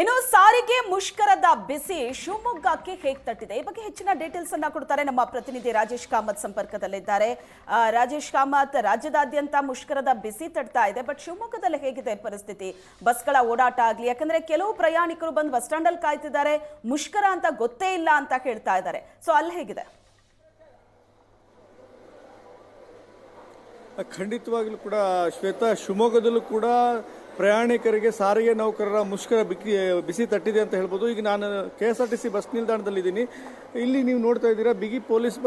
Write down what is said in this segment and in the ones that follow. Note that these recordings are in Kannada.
ಇನ್ನು ಸಾರಿಗೆ ಮುಷ್ಕರದ ಬಿಸಿ ಶಿವಮೊಗ್ಗಕ್ಕೆ ಹೇಗೆ ತಟ್ಟಿದೆ ಈ ಬಗ್ಗೆ ಹೆಚ್ಚಿನ ಡೀಟೇಲ್ಸ್ ಅನ್ನ ಕೊಡ್ತಾರೆ ನಮ್ಮ ಪ್ರತಿನಿಧಿ ರಾಜೇಶ್ ಕಾಮತ್ ಸಂಪರ್ಕದಲ್ಲಿದ್ದಾರೆ. ರಾಜೇಶ್ ಕಾಮತ್, ರಾಜ್ಯದಾದ್ಯಂತ ಮುಷ್ಕರದ ಬಿಸಿ ತಟ್ತಾ ಇದೆ, ಬಟ್ ಶಿವಮೊಗ್ಗದಲ್ಲಿ ಹೇಗಿದೆ ಪರಿಸ್ಥಿತಿ? ಬಸ್ಗಳ ಓಡಾಟ ಆಗಲಿ, ಯಾಕಂದ್ರೆ ಕೆಲವು ಪ್ರಯಾಣಿಕರು ಬಂದು ಬಸ್ ಸ್ಟ್ಯಾಂಡ್ ಅಲ್ಲಿ ಕಾಯ್ತಿದ್ದಾರೆ, ಮುಷ್ಕರ ಅಂತ ಗೊತ್ತೇ ಇಲ್ಲ ಅಂತ ಹೇಳ್ತಾ ಇದ್ದಾರೆ. ಸೊ ಅಲ್ಲಿ ಹೇಗಿದೆ? ಖಂಡಿತವಾಗ್ಲೂ ಕೂಡ ಶ್ವೇತಾ, ಶಿವಮೊಗ್ಗದಲ್ಲೂ ಕೂಡ ಪ್ರಯಾಣಿಕರಿಗೆ ಸಾರಿಗೆ ನೌಕರರ ಮುಷ್ಕರ ಬಿಸಿ ತಟ್ಟಿದೆ ಅಂತ ಹೇಳ್ಬೋದು. ಈಗ ನಾನು KSRTC ಬಸ್ ನಿಲ್ದಾಣದಲ್ಲಿದ್ದೀನಿ. ಇಲ್ಲಿ ನೀವು ನೋಡ್ತಾ ಇದ್ದೀರಾ, ಬಿಗಿ ಪೊಲೀಸ್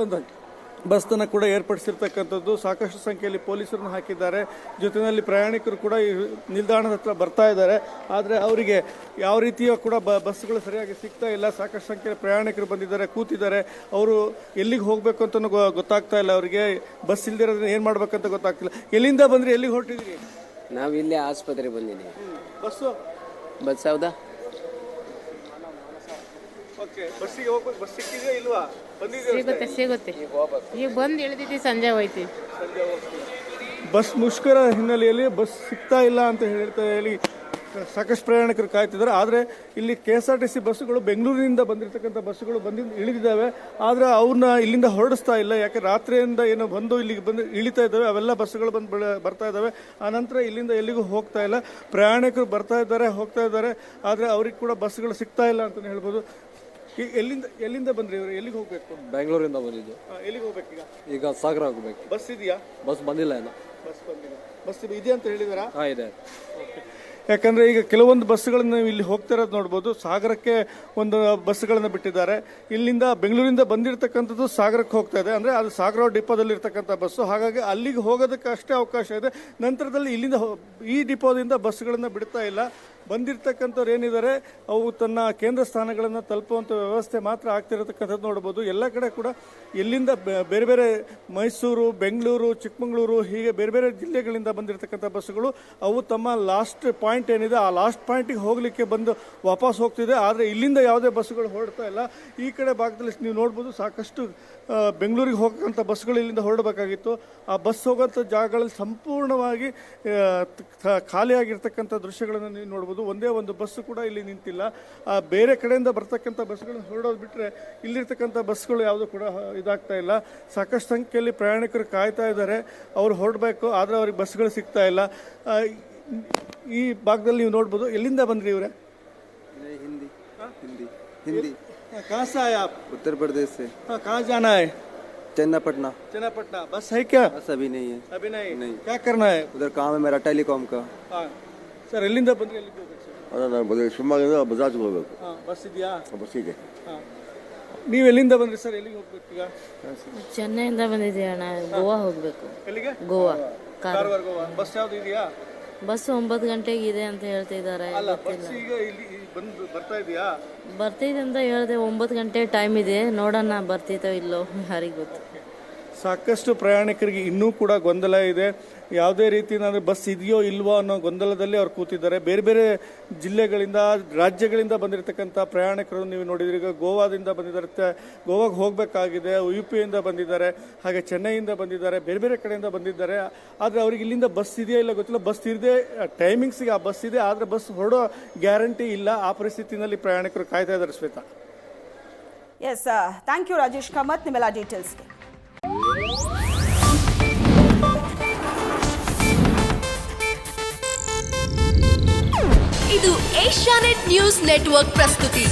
ಬಸ್ಸನ್ನು ಕೂಡ ಏರ್ಪಡಿಸಿರ್ತಕ್ಕಂಥದ್ದು. ಸಾಕಷ್ಟು ಸಂಖ್ಯೆಯಲ್ಲಿ ಪೊಲೀಸರನ್ನು ಹಾಕಿದ್ದಾರೆ. ಜೊತೆಯಲ್ಲಿ ಪ್ರಯಾಣಿಕರು ಕೂಡ ಈ ನಿಲ್ದಾಣದ ಹತ್ರ ಬರ್ತಾ ಇದ್ದಾರೆ. ಆದರೆ ಅವರಿಗೆ ಯಾವ ರೀತಿಯ ಕೂಡ ಬಸ್ಗಳು ಸರಿಯಾಗಿ ಸಿಗ್ತಾ ಇಲ್ಲ. ಸಾಕಷ್ಟು ಸಂಖ್ಯೆಯಲ್ಲಿ ಪ್ರಯಾಣಿಕರು ಬಂದಿದ್ದಾರೆ, ಕೂತಿದ್ದಾರೆ. ಅವರು ಎಲ್ಲಿಗೆ ಹೋಗಬೇಕು ಅಂತ ಗೊತ್ತಾಗ್ತಾ ಇಲ್ಲ. ಅವರಿಗೆ ಬಸ್ ಇಲ್ದಿರೋದ್ರೆ ಏನು ಮಾಡ್ಬೇಕಂತ ಗೊತ್ತಾಗ್ತಿಲ್ಲ. ಎಲ್ಲಿಂದ ಬಂದ್ರಿ, ಎಲ್ಲಿಗೆ ಹೊರಟಿದ್ರಿ? ನಾವು ಇಲ್ಲಿ ಆಸ್ಪತ್ರೆಗೆ ಬಂದಿದ್ದೀವಿ. ಬಸ್ ಹೌದಾ? ಬಸ್ಸಿಗೆ ಹೋಗ್ಬೇಕು. ಬಸ್ ಸಿಕ್ಕಿದೆಯಾ ಇಲ್ವಾ? ಸಿಗುತ್ತೆ. ಈಗ ಬಂದು ಇಳಿದಿದ್ದೀವಿ, ಸಂಜೆ ಹೋಯ್ತೀವಿ. ಬಸ್ ಮುಷ್ಕರ ಹಿನ್ನೆಲೆಯಲ್ಲಿ ಬಸ್ ಸಿಗ್ತಾ ಇಲ್ಲ ಅಂತ ಹೇಳಿ ಸಾಕಷ್ಟು ಪ್ರಯಾಣಿಕರು ಕಾಯ್ತಿದ್ದಾರೆ. ಆದರೆ ಇಲ್ಲಿ KSRTC ಬಸ್ಸುಗಳು ಬೆಂಗಳೂರಿನಿಂದ ಬಂದಿರತಕ್ಕಂಥ ಬಸ್ಸುಗಳು ಇಳಿದಿದ್ದಾವೆ. ಆದರೆ ಅವ್ರನ್ನ ಇಲ್ಲಿಂದ ಹೊರಡಿಸ್ತಾ ಇಲ್ಲ. ಯಾಕೆ ರಾತ್ರಿಯಿಂದ ಏನು ಬಂದು ಇಲ್ಲಿಗೆ ಬಂದು ಇಳಿತಾ ಇದ್ದಾವೆ, ಅವೆಲ್ಲ ಬಸ್ಸುಗಳು ಬರ್ತಾ ಇದ್ದಾವೆ. ಆನಂತರ ಇಲ್ಲಿಂದ ಎಲ್ಲಿಗೂ ಹೋಗ್ತಾ ಇಲ್ಲ. ಪ್ರಯಾಣಿಕರು ಬರ್ತಾ ಇದ್ದಾರೆ, ಹೋಗ್ತಾ ಇದ್ದಾರೆ. ಆದರೆ ಅವ್ರಿಗೆ ಕೂಡ ಬಸ್ಸುಗಳು ಸಿಗ್ತಾ ಇಲ್ಲ ಅಂತಲೇ ಹೇಳ್ಬೋದು. ಎಲ್ಲಿಂದ ಬಂದ್ರಿ ಇವರು? ಎಲ್ಲಿಗೆ ಹೋಗ್ಬೇಕು? ಬೆಂಗಳೂರಿಂದ ಬಂದಿದ್ದು. ಎಲ್ಲಿಗೆ ಹೋಗ್ಬೇಕು ಈಗ ಸಾಗರ ಹೋಗ್ಬೇಕು. ಬಸ್ ಇದೆಯಾ? ಬಸ್ ಬಂದಿಲ್ಲ ಏನು. ಬಸ್ ಇದೆ ಅಂತ ಹೇಳಿದಾರಾ? ಇದೆ. ಯಾಕಂದ್ರೆ ಈಗ ಕೆಲವೊಂದು ಬಸ್ಸುಗಳನ್ನ ಇಲ್ಲಿ ಹೋಗ್ತಾ ಇರೋದು ನೋಡ್ಬೋದು. ಸಾಗರಕ್ಕೆ ಒಂದು ಬಸ್ಸುಗಳನ್ನು ಬಿಟ್ಟಿದ್ದಾರೆ. ಇಲ್ಲಿಂದ ಬೆಂಗಳೂರಿಂದ ಬಂದಿರತಕ್ಕಂಥದ್ದು ಸಾಗರಕ್ಕೆ ಹೋಗ್ತಾ ಇದೆ. ಅಂದ್ರೆ ಅದು ಸಾಗರ ಡಿಪೋದಲ್ಲಿ ಇರ್ತಕ್ಕಂಥ ಬಸ್ಸು. ಹಾಗಾಗಿ ಅಲ್ಲಿಗೆ ಹೋಗೋದಕ್ಕೆ ಅಷ್ಟೇ ಅವಕಾಶ ಇದೆ. ನಂತರದಲ್ಲಿ ಇಲ್ಲಿಂದ ಈ ಡಿಪೋದಿಂದ ಬಸ್ಸುಗಳನ್ನ ಬಿಡ್ತಾ ಇಲ್ಲ. ಬಂದಿರತಕ್ಕಂಥವ್ರು ಏನಿದ್ದಾರೆ ಅವು ತನ್ನ ಕೇಂದ್ರ ಸ್ಥಾನಗಳನ್ನು ತಲುಪುವಂಥ ವ್ಯವಸ್ಥೆ ಮಾತ್ರ ಆಗ್ತಿರತಕ್ಕಂಥದ್ದು ನೋಡ್ಬೋದು. ಎಲ್ಲ ಕಡೆ ಕೂಡ ಎಲ್ಲಿಂದ ಬೇರೆ ಬೇರೆ ಮೈಸೂರು, ಬೆಂಗಳೂರು, ಚಿಕ್ಕಮಗಳೂರು ಹೀಗೆ ಬೇರೆ ಬೇರೆ ಜಿಲ್ಲೆಗಳಿಂದ ಬಂದಿರತಕ್ಕಂಥ ಬಸ್ಸುಗಳು ಅವು ತಮ್ಮ ಲಾಸ್ಟ್ ಪಾಯಿಂಟ್ ಏನಿದೆ ಆ ಲಾಸ್ಟ್ ಪಾಯಿಂಟಿಗೆ ಹೋಗಲಿಕ್ಕೆ ಬಂದು ವಾಪಸ್ ಹೋಗ್ತಿದೆ. ಆದರೆ ಇಲ್ಲಿಂದ ಯಾವುದೇ ಬಸ್ಸುಗಳು ಹೊರಡ್ತಾ ಇಲ್ಲ. ಈ ಕಡೆ ಭಾಗದಲ್ಲಿ ನೀವು ನೋಡ್ಬೋದು, ಸಾಕಷ್ಟು ಬೆಂಗಳೂರಿಗೆ ಹೋಗಕ್ಕಂಥ ಬಸ್ಸುಗಳು ಇಲ್ಲಿಂದ ಹೊರಡಬೇಕಾಗಿತ್ತು. ಆ ಬಸ್ ಹೋಗೋಂಥ ಜಾಗಗಳಲ್ಲಿ ಸಂಪೂರ್ಣವಾಗಿ ಖಾಲಿಯಾಗಿರ್ತಕ್ಕಂಥ ದೃಶ್ಯಗಳನ್ನು ನೀವು ನೋಡ್ಬೋದು. ಒಂದೇ ಒಂದು ಬಸ್ಸು ಕೂಡ ಇಲ್ಲಿ ನಿಂತಿಲ್ಲ. ಬೇರೆ ಕಡೆಯಿಂದ ಬರ್ತಕ್ಕಂಥ ಬಸ್ಗಳನ್ನು ಹೊರಡೋದು ಬಿಟ್ಟರೆ ಇಲ್ಲಿರ್ತಕ್ಕಂಥ ಬಸ್ಗಳು ಯಾವುದು ಕೂಡ ಇದಾಗ್ತಾ ಇಲ್ಲ. ಸಾಕಷ್ಟು ಸಂಖ್ಯೆಯಲ್ಲಿ ಪ್ರಯಾಣಿಕರು ಕಾಯ್ತಾ ಇದ್ದಾರೆ, ಅವ್ರು ಹೊರಡಬೇಕು. ಆದರೆ ಅವ್ರಿಗೆ ಬಸ್ಗಳು ಸಿಗ್ತಾ ಇಲ್ಲ. ಈ ಭಾಗದಲ್ಲಿ ನೀವು ನೋಡ್ಬೋದು. ಎಲ್ಲಿಂದ ಬಂದ್ರಿ ಇವರೇ? हिंदी. कहाँ से आए आप? उत्तर प्रदेश से. कहाँ जाना है? चन्नापटना. बस है क्या? बस अभी नहीं है. अभी नहीं. क्या करना है? उधर काम है मेरा टेलीकॉम का. ಸರ್, ಎಲ್ಲಿಂದ ಬಂದ್ರಿ? ಎಲ್ಲಿಗೆ ಹೋಗ್ಬೇಕು ಸರ್? ನಾನು ಶಿವಮೊಗ್ಗದಿಂದ ಬಜಾಜ್ಗೆ ಹೋಗ್ಬೇಕು. ಬಸ್ ಇದೆಯಾ? ಬಸ್ ಇದೆ. ನೀವು ಎಲ್ಲಿಂದ ಬಂದ್ರಿ ಸರ್? ಎಲ್ಲಿಗೆ ಹೋಗ್ಬೇಕು ಈಗ? ಚೆನ್ನೈಯಿಂದ ಬಂದಿದ್ದೀವಿ ಅಣ್ಣ. ಗೋವಾ ಹೋಗ್ಬೇಕು. ಎಲ್ಲಿಗೆ? ಗೋವಾ. ಕಾರವಾರ ಗೋವಾ. ಬಸ್ ಯಾವ್ದು ಇದೆಯಾ? ಬಸ್ 9 ಗಂಟೆಗೆ ಇದೆ ಅಂತ ಹೇಳ್ತಿದ್ದಾರೆ. ಬಸ್ ಈಗ ಇಲ್ಲಿ ಬಂದು ಬರ್ತಾ ಇದೆಯಾ? ಬರ್ತಿದೆ ಅಂತ ಹೇಳಿದೆ. 9 ಗಂಟೆ ಟೈಮ್ ಇದೆ, ನೋಡೋಣ ಬರ್ತಿತ್ತೋ ಇಲ್ಲೋ, ಯಾರಿಗೆ ಗೊತ್ತು. ಸಾಕಷ್ಟು ಪ್ರಯಾಣಿಕರಿಗೆ ಇನ್ನೂ ಕೂಡ ಗೊಂದಲ ಇದೆ. ಯಾವುದೇ ರೀತಿ ಬಸ್ ಇದೆಯೋ ಇಲ್ವೋ ಅನ್ನೋ ಗೊಂದಲದಲ್ಲಿ ಅವ್ರು ಕೂತಿದ್ದಾರೆ. ಬೇರೆ ಬೇರೆ ಜಿಲ್ಲೆಗಳಿಂದ, ರಾಜ್ಯಗಳಿಂದ ಬಂದಿರತಕ್ಕಂಥ ಪ್ರಯಾಣಿಕರು ನೀವು ನೋಡಿದ್ರಿ. ಈಗ ಗೋವಾದಿಂದ ಬಂದಿದ್ದಾರೆ, ಗೋವಾಗೆ ಹೋಗಬೇಕಾಗಿದೆ. UPಯಿಂದ ಬಂದಿದ್ದಾರೆ, ಹಾಗೆ ಚೆನ್ನೈಯಿಂದ ಬಂದಿದ್ದಾರೆ, ಬೇರೆ ಬೇರೆ ಕಡೆಯಿಂದ ಬಂದಿದ್ದಾರೆ. ಆದರೆ ಅವ್ರಿಗೆ ಇಲ್ಲಿಂದ ಬಸ್ ಇದೆಯಾ ಇಲ್ಲ ಗೊತ್ತಿಲ್ಲ. ಬಸ್ ಇರದೆ ಟೈಮಿಂಗ್ಸ್ಗೆ ಆ ಬಸ್ ಇದೆ, ಆದರೆ ಬಸ್ ಹೊರಡೋ ಗ್ಯಾರಂಟಿ ಇಲ್ಲ. ಆ ಪರಿಸ್ಥಿತಿನಲ್ಲಿ ಪ್ರಯಾಣಿಕರು ಕಾಯ್ತಾ ಇದ್ದಾರೆ. Shweta. Yes, thank you Rajesh Kamath ನಿಮ್ಮೆಲ್ಲ ಡೀಟೇಲ್ಸ್ಗೆ. ಇದು ಏಷ್ಯಾನೆಟ್ ನ್ಯೂಸ್ ನೆಟ್ವರ್ಕ್ ಪ್ರಸ್ತುತಿ.